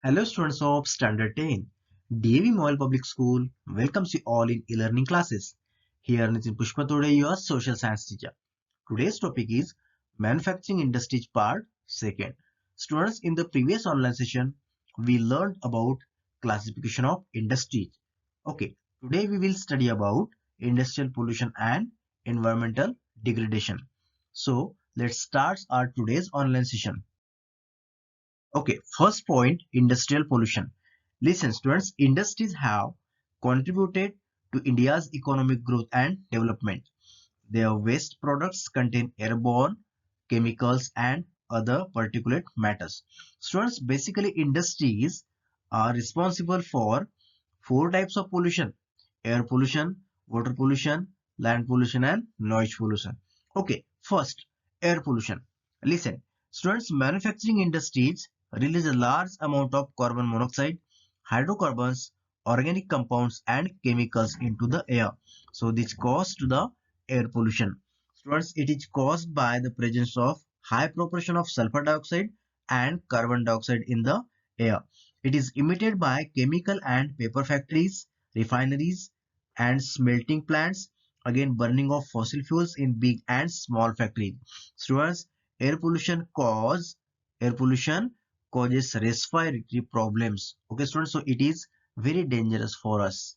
Hello students of Standard 10. DAV Mobile Public School welcomes you all in e-learning classes. Here Nitin Pushpa today your social science teacher. Today's topic is Manufacturing Industries Part 2nd. Students, in the previous online session, we learned about classification of industries. Okay, today we will study about industrial pollution and environmental degradation. So let's start our today's online session. Okay, first point, industrial pollution. Listen, students, industries have contributed to India's economic growth and development. Their waste products contain airborne chemicals and other particulate matters. Students, basically industries are responsible for four types of pollution: air pollution, water pollution, land pollution, and noise pollution. Okay, first, air pollution. Listen, students, manufacturing industries release a large amount of carbon monoxide, hydrocarbons, organic compounds, and chemicals into the air. So this causes to the air pollution. Students, it is caused by the presence of high proportion of sulfur dioxide and carbon dioxide in the air. It is emitted by chemical and paper factories, refineries, and smelting plants. Again, burning of fossil fuels in big and small factories. Students, air pollution causes respiratory problems. Okay, students, so it is very dangerous for us.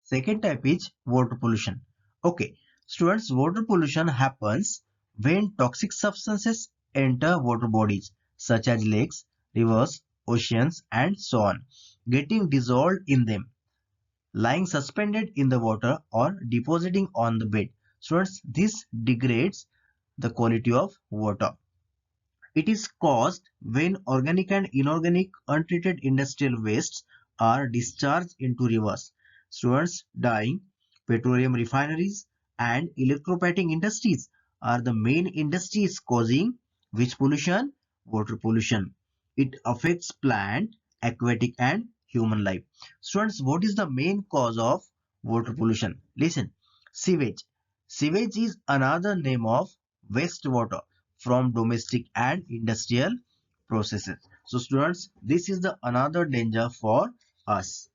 Second type is water pollution. Okay, students, water pollution happens when toxic substances enter water bodies such as lakes, rivers, oceans, and so on, getting dissolved in them, lying suspended in the water, or depositing on the bed. Students, this degrades the quality of water. It is caused when organic and inorganic untreated industrial wastes are discharged into rivers. Students, dyeing, petroleum refineries, and electroplating industries are the main industries causing which pollution? Water pollution. It affects plant, aquatic, and human life. Students, what is the main cause of water pollution? Listen, sewage. Sewage is another name of wastewater from domestic and industrial processes. So students, this is the another danger for us.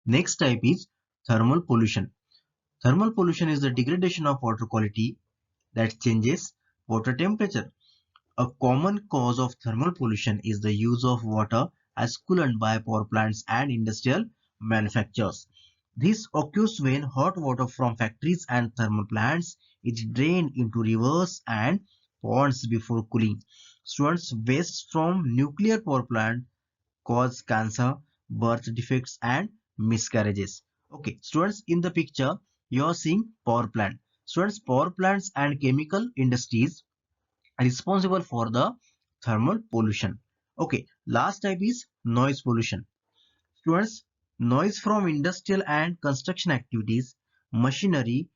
Next type is thermal pollution. Thermal pollution is the degradation of water quality that changes water temperature. A common cause of thermal pollution is the use of water as coolant by power plants and industrial manufacturers. This occurs when hot water from factories and thermal plants is drained into rivers and ponds before cooling. Students, waste from nuclear power plant cause cancer, birth defects, and miscarriages. Okay, students, in the picture you are seeing power plant. Students, power plants and chemical industries responsible for the thermal pollution. Okay, last type is noise pollution. Students, noise from industrial and construction activities, machinery,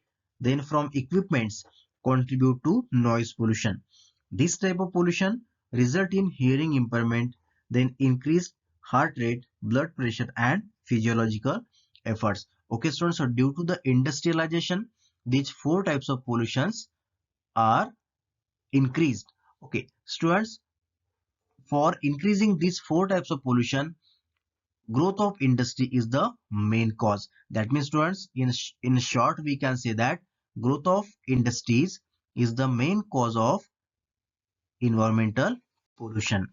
then from equipments contribute to noise pollution. This type of pollution result in hearing impairment, then increased heart rate, blood pressure, and physiological efforts. Okay, students, so due to the industrialization, these four types of pollutions are increased. Okay, students, for increasing these four types of pollution, growth of industry is the main cause. That means students, in short we can say that growth of industries is the main cause of environmental pollution.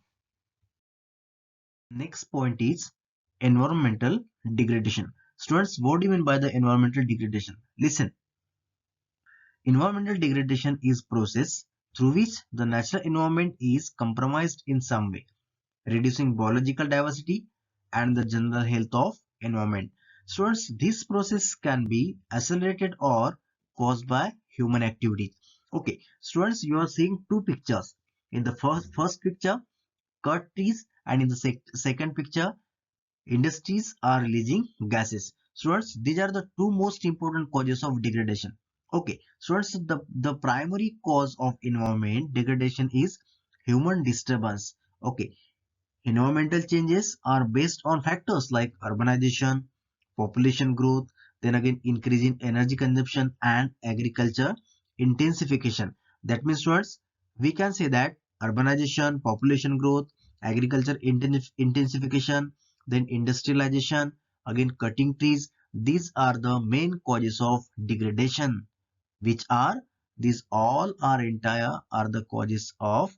Next point is environmental degradation. Students, what do you mean by the environmental degradation? Listen, environmental degradation is process through which the natural environment is compromised in some way, reducing biological diversity and the general health of environment. Students, this process can be accelerated or caused by human activities. Okay, students, you are seeing two pictures. In the first picture, cut trees, and in the second picture, industries are releasing gases. Students, these are the two most important causes of degradation. Okay, students, the primary cause of environment degradation is human disturbance. Okay, environmental changes are based on factors like urbanization, population growth, then again increase in energy consumption and agriculture intensification. That means, students, we can say that urbanization, population growth, agriculture intensification, then industrialization, again cutting trees. These are the main causes of degradation. Which are these all are entire are the causes of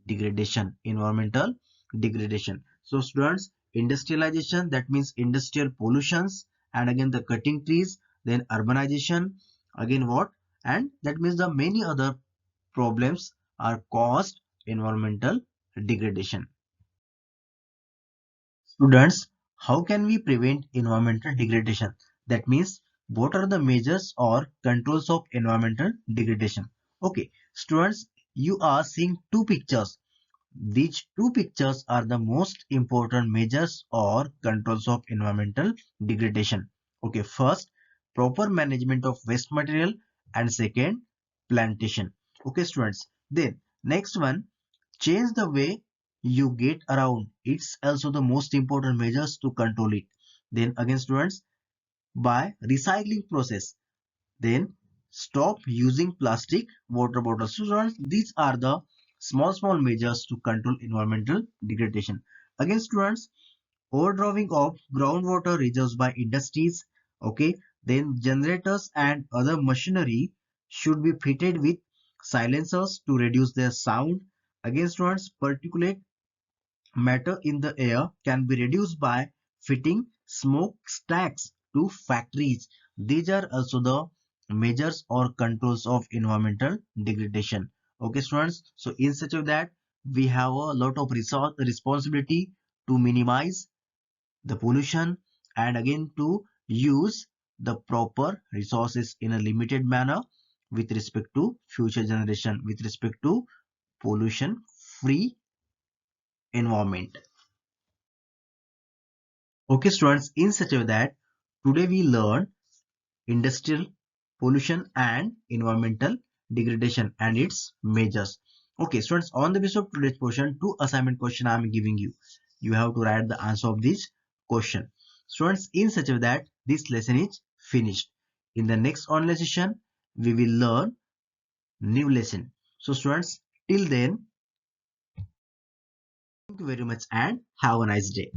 degradation, environmental degradation. So students, industrialization, that means industrial pollutions, and again the cutting trees, then urbanization, again what, and that means the many other problems are caused environmental degradation. Students, how can we prevent environmental degradation? That means what are the measures or controls of environmental degradation? Okay, students, you are seeing two pictures. These two pictures are the most important measures or controls of environmental degradation. Okay, first, proper management of waste material, and second, plantation. Okay, students. Then, next one, change the way you get around. It's also the most important measures to control it. Then again, students, by recycling process. Then stop using plastic water bottles. So students, these are the small measures to control environmental degradation. Again, students, overdrawing of groundwater reserves by industries. Okay, then generators and other machinery should be fitted with silencers to reduce their sound. Again, students, particulate matter in the air can be reduced by fitting smokestacks to factories. These are also the measures or controls of environmental degradation. Okay, students. So in such a way that we have a lot of resource responsibility to minimize the pollution, and again to use the proper resources in a limited manner with respect to future generation, with respect to pollution free environment. Okay, students, in such a way that today we learn industrial pollution and environmental degradation and its measures. Okay, students, on the basis of today's question, two assignment question I am giving you. You have to write the answer of this question. Students, in such a way that this lesson is finished. In the next online session, we will learn new lesson. So students, till then, thank you very much and have a nice day.